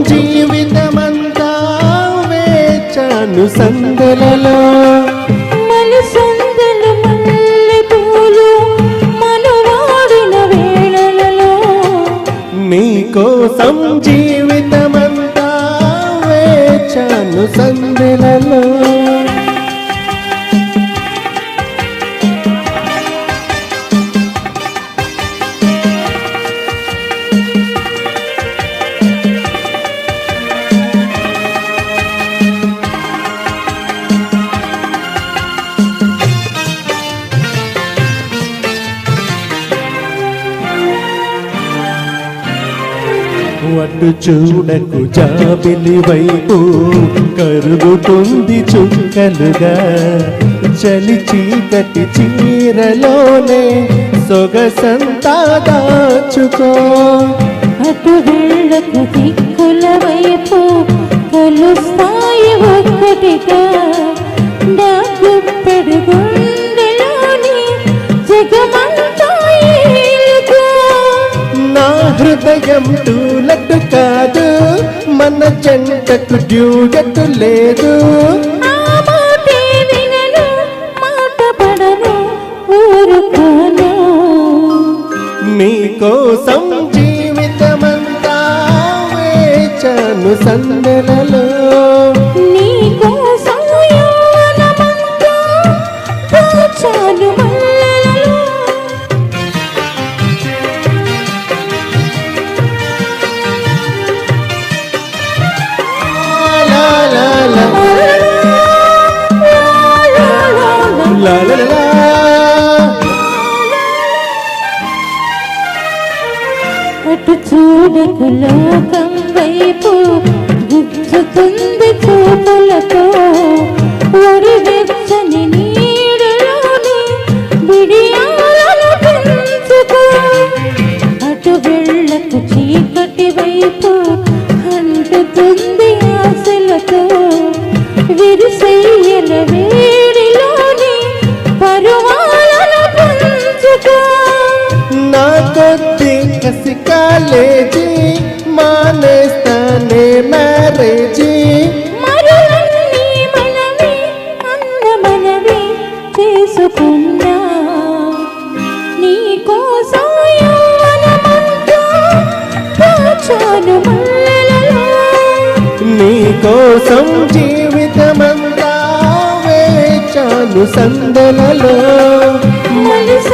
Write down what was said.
జీవితమంతా వేచాను సందలలో మలసందలు మల్లె పూలు మనవాడిన వేళలలో నీకోసం జీవితమంతా వేచాను సందలలో వడ్డు చూడకు జాబిలి వైపు కరుగుతుంది చుక్కలుగా చలి చీకటి చీరలోనే సొగసంతా దాచుకో అటు వెళ్ళకు దిక్కుల వైపు కలుస్తాయి ఒక్కటిగా డాగుప్పెడు గుండెలోని జగమంతా ఏలుకో నా హృదయం తూలట్టు కాదు మన జంటకు డ్యూయట్ లేదు ఆ మాటే వినను మాట పడను ఊరుకోను నీకోసం జీవితమంతా వేచాను సందలలో నీకోసం యవ్వనమంతా దాచాను మల్లెలలో లా లా లా లా లా లా. అటు చూడకు లోకం వైపు గుచ్చుతుంది చూపులతో ఒడి వెచ్చని నీడలోని బిడియాలను పెంచుకో అటు వెళ్ళకు చీకటి వైపు అంటుతుంది ఆశలతో విరిసెయ్యల వేడిలోని పరువాలను పెంచుకో నా కొద్ది కసి కాలేజీ మానేస్తానే మ్యారేజీ మరులన్నీ మనమే అన్న మనమే చేసుకున్నా నీకోసం యవ్వనమంతా దాచాను మల్లెలలో నీకోసం జీవితమంతా వేచాను సందలలో మలిస